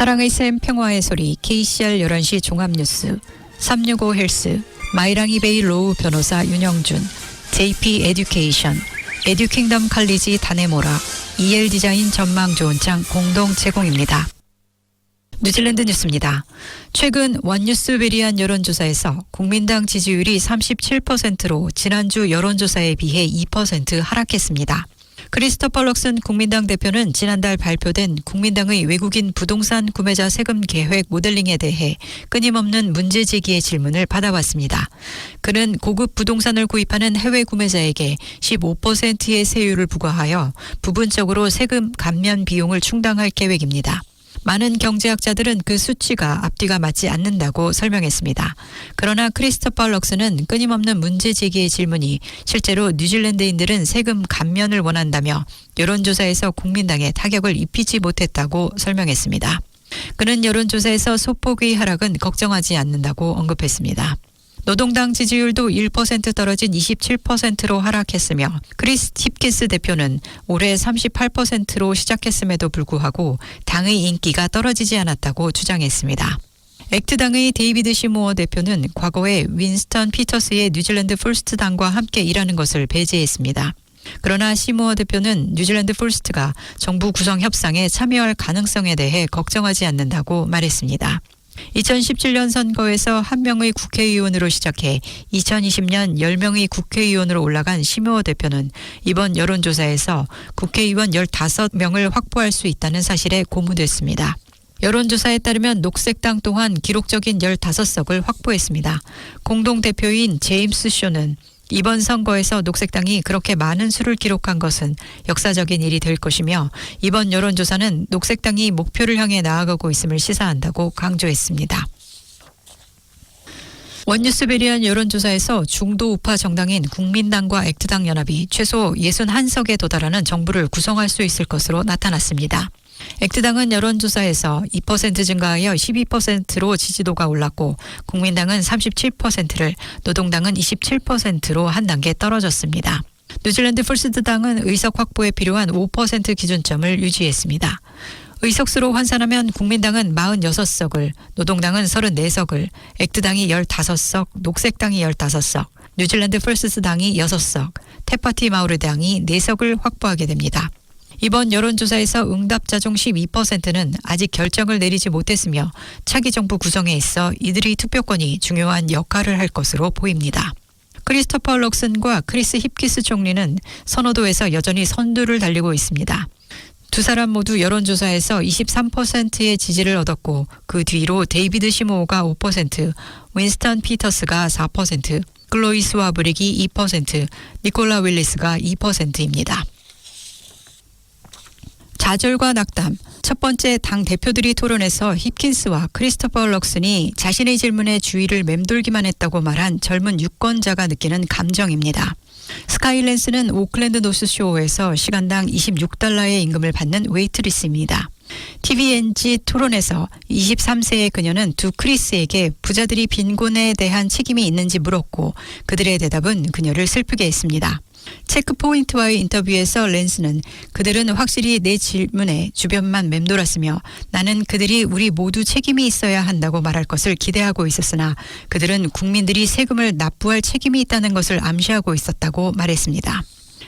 사랑의 샘 평화의 소리 KCR 11시 종합뉴스 365 헬스 마이랑이 베이 로우 변호사 윤영준 JP 에듀케이션 에듀킹덤 칼리지 다네모라 EL 디자인 전망 좋은 창 공동 제공입니다. 뉴질랜드 뉴스입니다. 최근 원뉴스 베리안 여론조사에서 국민당 지지율이 37%로 지난주 여론조사에 비해 2% 하락했습니다. 크리스토퍼 럭슨 국민당 대표는 지난달 발표된 국민당의 외국인 부동산 구매자 세금 계획 모델링에 대해 끊임없는 문제 제기의 질문을 받아왔습니다. 그는 고급 부동산을 구입하는 해외 구매자에게 15%의 세율을 부과하여 부분적으로 세금 감면 비용을 충당할 계획입니다. 많은 경제학자들은 그 수치가 앞뒤가 맞지 않는다고 설명했습니다. 그러나 크리스토퍼 럭슨은 끊임없는 문제 제기의 질문이 실제로 뉴질랜드인들은 세금 감면을 원한다며 여론조사에서 국민당에 타격을 입히지 못했다고 설명했습니다. 그는 여론조사에서 소폭의 하락은 걱정하지 않는다고 언급했습니다. 노동당 지지율도 1% 떨어진 27%로 하락했으며 크리스 힙키스 대표는 올해 38%로 시작했음에도 불구하고 당의 인기가 떨어지지 않았다고 주장했습니다. 액트당의 데이비드 시모어 대표는 과거에 윈스턴 피터스의 뉴질랜드 퍼스트 당과 함께 일하는 것을 배제했습니다. 그러나 시모어 대표는 뉴질랜드 퍼스트가 정부 구성 협상에 참여할 가능성에 대해 걱정하지 않는다고 말했습니다. 2017년 선거에서 1명의 국회의원으로 시작해 2020년 10명의 국회의원으로 올라간 시모어 대표는 이번 여론조사에서 국회의원 15명을 확보할 수 있다는 사실에 고무됐습니다. 여론조사에 따르면 녹색당 또한 기록적인 15석을 확보했습니다. 공동대표인 제임스 쇼는 이번 선거에서 녹색당이 그렇게 많은 수를 기록한 것은 역사적인 일이 될 것이며 이번 여론조사는 녹색당이 목표를 향해 나아가고 있음을 시사한다고 강조했습니다. 원뉴스 베리안 여론조사에서 중도 우파 정당인 국민당과 액트당 연합이 최소 61석에 도달하는 정부를 구성할 수 있을 것으로 나타났습니다. 액트당은 여론조사에서 2% 증가하여 12%로 지지도가 올랐고 국민당은 37%를 노동당은 27%로 한 단계 떨어졌습니다. 뉴질랜드 퍼스트당은 의석 확보에 필요한 5% 기준점을 유지했습니다. 의석수로 환산하면 국민당은 46석을, 노동당은 34석을, 액트당이 15석, 녹색당이 15석, 뉴질랜드 퍼스트당이 6석, 테파티 마오르당이 4석을 확보하게 됩니다. 이번 여론조사에서 응답자 중 12%는 아직 결정을 내리지 못했으며 차기 정부 구성에 있어 이들의 투표권이 중요한 역할을 할 것으로 보입니다. 크리스토퍼 럭슨과 크리스 힙키스 총리는 선호도에서 여전히 선두를 달리고 있습니다. 두 사람 모두 여론조사에서 23%의 지지를 얻었고 그 뒤로 데이비드 시모어가 5%, 윈스턴 피터스가 4%, 글로이 스와브릭이 2%, 니콜라 윌리스가 2%입니다. 좌절과 낙담. 첫 번째 당 대표들이 토론에서 힙킨스와 크리스토퍼 럭슨이 자신의 질문에 주의를 맴돌기만 했다고 말한 젊은 유권자가 느끼는 감정입니다. 스카이랜스는 오클랜드 노스쇼어에서 시간당 26달러의 임금을 받는 웨이트리스입니다. TVNG 토론에서 23세의 그녀는 두 크리스에게 부자들이 빈곤에 대한 책임이 있는지 물었고 그들의 대답은 그녀를 슬프게 했습니다. 체크포인트와의 인터뷰에서 랜스는 그들은 확실히 내 질문에 주변만 맴돌았으며 나는 그들이 우리 모두 책임이 있어야 한다고 말할 것을 기대하고 있었으나 그들은 국민들이 세금을 납부할 책임이 있다는 것을 암시하고 있었다고 말했습니다.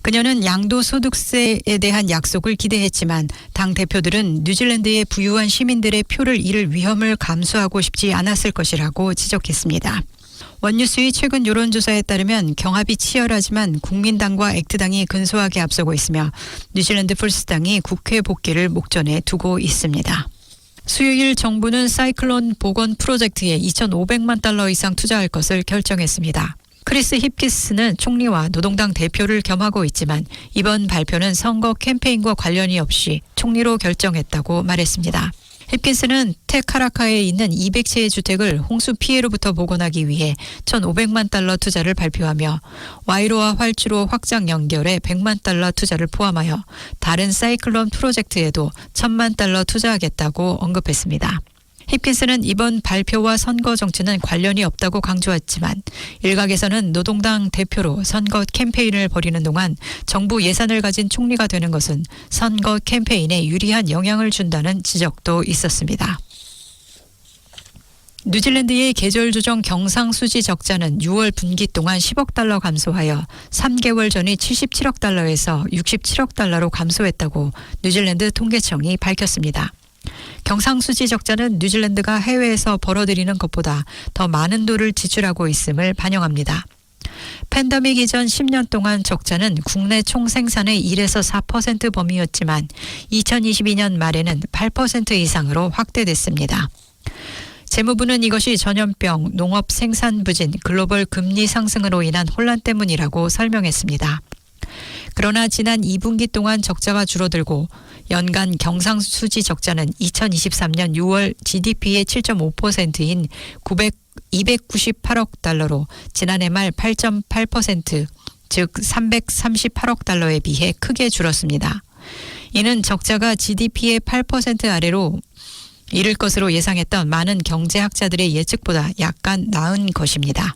그녀는 양도소득세에 대한 약속을 기대했지만 당 대표들은 뉴질랜드의 부유한 시민들의 표를 잃을 위험을 감수하고 싶지 않았을 것이라고 지적했습니다. 원뉴스의 최근 여론조사에 따르면 경합이 치열하지만 국민당과 액트당이 근소하게 앞서고 있으며 뉴질랜드 퍼스트당이 국회 복귀를 목전에 두고 있습니다. 수요일 정부는 사이클론 복원 프로젝트에 2,500만 달러 이상 투자할 것을 결정했습니다. 크리스 힙키스는 총리와 노동당 대표를 겸하고 있지만 이번 발표는 선거 캠페인과 관련이 없이 총리로 결정했다고 말했습니다. 힙킨스는 테카라카에 있는 200채의 주택을 홍수 피해로부터 복원하기 위해 1,500만 달러 투자를 발표하며 와이로와 활주로 확장 연결에 100만 달러 투자를 포함하여 다른 사이클론 프로젝트에도 1,000만 달러 투자하겠다고 언급했습니다. 힙킨스는 이번 발표와 선거 정치는 관련이 없다고 강조했지만 일각에서는 노동당 대표로 선거 캠페인을 벌이는 동안 정부 예산을 가진 총리가 되는 것은 선거 캠페인에 유리한 영향을 준다는 지적도 있었습니다. 뉴질랜드의 계절 조정 경상수지 적자는 6월 분기 동안 10억 달러 감소하여 3개월 전이 77억 달러에서 67억 달러로 감소했다고 뉴질랜드 통계청이 밝혔습니다. 경상수지 적자는 뉴질랜드가 해외에서 벌어들이는 것보다 더 많은 돈을 지출하고 있음을 반영합니다. 팬데믹 이전 10년 동안 적자는 국내 총생산의 1에서 4% 범위였지만 2022년 말에는 8% 이상으로 확대됐습니다. 재무부는 이것이 전염병, 농업 생산 부진, 글로벌 금리 상승으로 인한 혼란 때문이라고 설명했습니다. 그러나 지난 2분기 동안 적자가 줄어들고 연간 경상수지 적자는 2023년 6월 GDP의 7.5%인 298억 달러로 지난해 말 8.8%, 즉 338억 달러에 비해 크게 줄었습니다. 이는 적자가 GDP의 8% 아래로 이를 것으로 예상했던 많은 경제학자들의 예측보다 약간 나은 것입니다.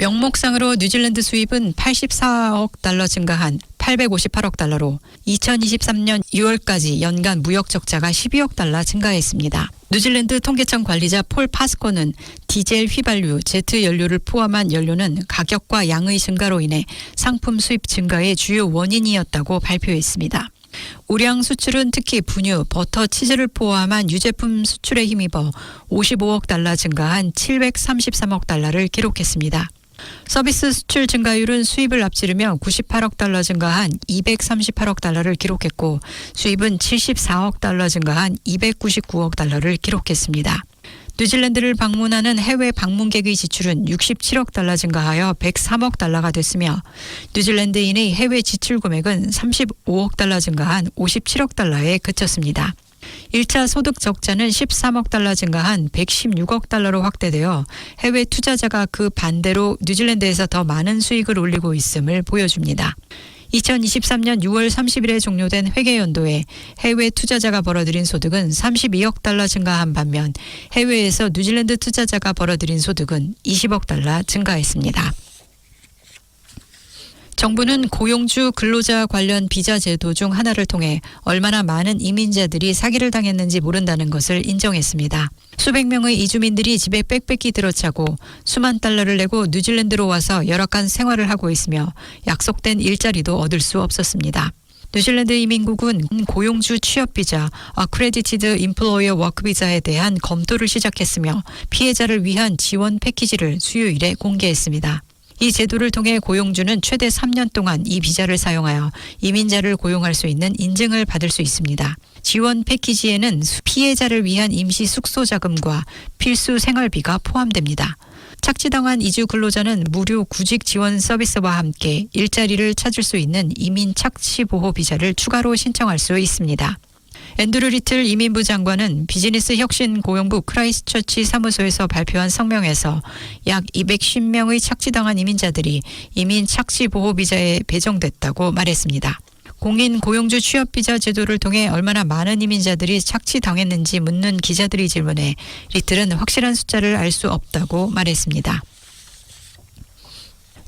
명목상으로 뉴질랜드 수입은 84억 달러 증가한 858억 달러로 2023년 6월까지 연간 무역 적자가 12억 달러 증가했습니다. 뉴질랜드 통계청 관리자 폴 파스코는 디젤 휘발유, 제트 연료를 포함한 연료는 가격과 양의 증가로 인해 상품 수입 증가의 주요 원인이었다고 발표했습니다. 우량 수출은 특히 분유, 버터, 치즈를 포함한 유제품 수출에 힘입어 55억 달러 증가한 733억 달러를 기록했습니다. 서비스 수출 증가율은 수입을 앞지르며 98억 달러 증가한 238억 달러를 기록했고 수입은 74억 달러 증가한 299억 달러를 기록했습니다. 뉴질랜드를 방문하는 해외 방문객의 지출은 67억 달러 증가하여 103억 달러가 됐으며 뉴질랜드인의 해외 지출 금액은 35억 달러 증가한 57억 달러에 그쳤습니다. 1차 소득 적자는 13억 달러 증가한 116억 달러로 확대되어 해외 투자자가 그 반대로 뉴질랜드에서 더 많은 수익을 올리고 있음을 보여줍니다. 2023년 6월 30일에 종료된 회계연도에 해외 투자자가 벌어들인 소득은 32억 달러 증가한 반면 해외에서 뉴질랜드 투자자가 벌어들인 소득은 20억 달러 증가했습니다. 정부는 고용주 근로자 관련 비자 제도 중 하나를 통해 얼마나 많은 이민자들이 사기를 당했는지 모른다는 것을 인정했습니다. 수백 명의 이주민들이 집에 빽빽히 들어차고 수만 달러를 내고 뉴질랜드로 와서 열악한 생활을 하고 있으며 약속된 일자리도 얻을 수 없었습니다. 뉴질랜드 이민국은 고용주 취업비자, Accredited Employer Work 비자에 대한 검토를 시작했으며 피해자를 위한 지원 패키지를 수요일에 공개했습니다. 이 제도를 통해 고용주는 최대 3년 동안 이 비자를 사용하여 이민자를 고용할 수 있는 인증을 받을 수 있습니다. 지원 패키지에는 피해자를 위한 임시 숙소 자금과 필수 생활비가 포함됩니다. 착취당한 이주 근로자는 무료 구직 지원 서비스와 함께 일자리를 찾을 수 있는 이민 착취 보호 비자를 추가로 신청할 수 있습니다. 앤드류 리틀 이민부 장관은 비즈니스 혁신 고용부 크라이스트처치 사무소에서 발표한 성명에서 약 210명의 착취당한 이민자들이 이민 착취 보호 비자에 배정됐다고 말했습니다. 공인 고용주 취업 비자 제도를 통해 얼마나 많은 이민자들이 착취당했는지 묻는 기자들의 질문에 리틀은 확실한 숫자를 알 수 없다고 말했습니다.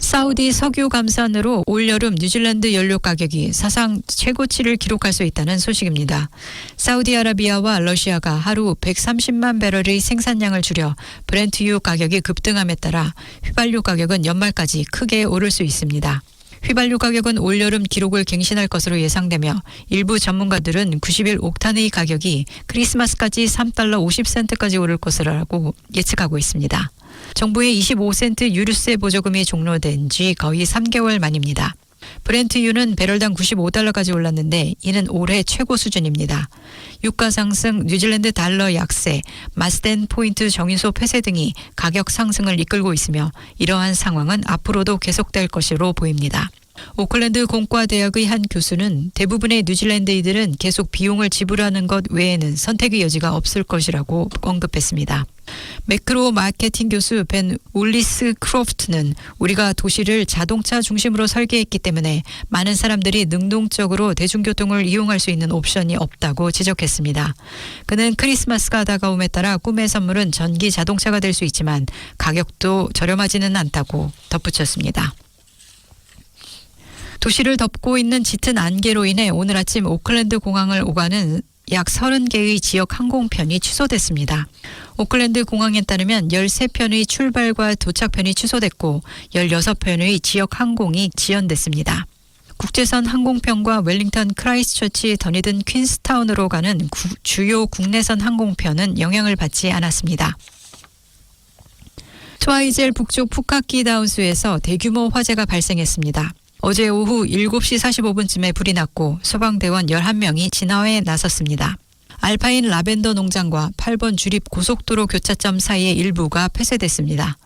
사우디 석유 감산으로 올여름 뉴질랜드 연료 가격이 사상 최고치를 기록할 수 있다는 소식입니다. 사우디아라비아와 러시아가 하루 130만 배럴의 생산량을 줄여 브렌트유 가격이 급등함에 따라 휘발유 가격은 연말까지 크게 오를 수 있습니다. 휘발유 가격은 올여름 기록을 갱신할 것으로 예상되며 일부 전문가들은 91 옥탄의 가격이 크리스마스까지 3달러 50센트까지 오를 것이라고 예측하고 있습니다. 정부의 25센트 유류세 보조금이 종료된 지 거의 3개월 만입니다. 브렌트유는 배럴당 95달러까지 올랐는데 이는 올해 최고 수준입니다. 유가 상승, 뉴질랜드 달러 약세, 마스덴 포인트 정유소 폐쇄 등이 가격 상승을 이끌고 있으며 이러한 상황은 앞으로도 계속될 것으로 보입니다. 오클랜드 공과대학의 한 교수는 대부분의 뉴질랜드인들은 계속 비용을 지불하는 것 외에는 선택의 여지가 없을 것이라고 언급했습니다. 매크로 마케팅 교수 벤 울리스 크로프트는 우리가 도시를 자동차 중심으로 설계했기 때문에 많은 사람들이 능동적으로 대중교통을 이용할 수 있는 옵션이 없다고 지적했습니다. 그는 크리스마스가 다가옴에 따라 꿈의 선물은 전기 자동차가 될 수 있지만 가격도 저렴하지는 않다고 덧붙였습니다. 도시를 덮고 있는 짙은 안개로 인해 오늘 아침 오클랜드 공항을 오가는 약 30개의 지역 항공편이 취소됐습니다. 오클랜드 공항에 따르면 13편의 출발과 도착편이 취소됐고 16편의 지역 항공이 지연됐습니다. 국제선 항공편과 웰링턴 크라이스처치 더니든 퀸스타운으로 가는 주요 국내선 항공편은 영향을 받지 않았습니다. 트와이젤 북쪽 푸카키 다운수에서 대규모 화재가 발생했습니다. 어제 오후 7시 45분쯤에 불이 났고 소방대원 11명이 진화에 나섰습니다. 알파인 라벤더 농장과 8번 주립 고속도로 교차점 사이의 일부가 폐쇄됐습니다.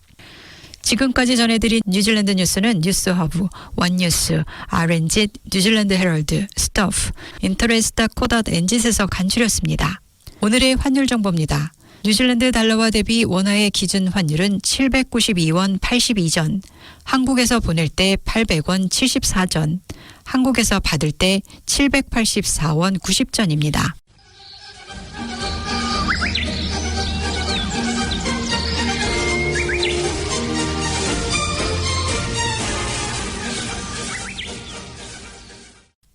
지금까지 전해드린 뉴질랜드 뉴스는 뉴스허브, 원뉴스, RNZ, 뉴질랜드 헤럴드, 스토프, 인터레스타 코닷 엔짓에서 간추렸습니다. 오늘의 환율 정보입니다. 뉴질랜드 달러와 대비 원화의 기준 환율은 792원 82전, 한국에서 보낼 때 800원 74전, 한국에서 받을 때 784원 90전입니다.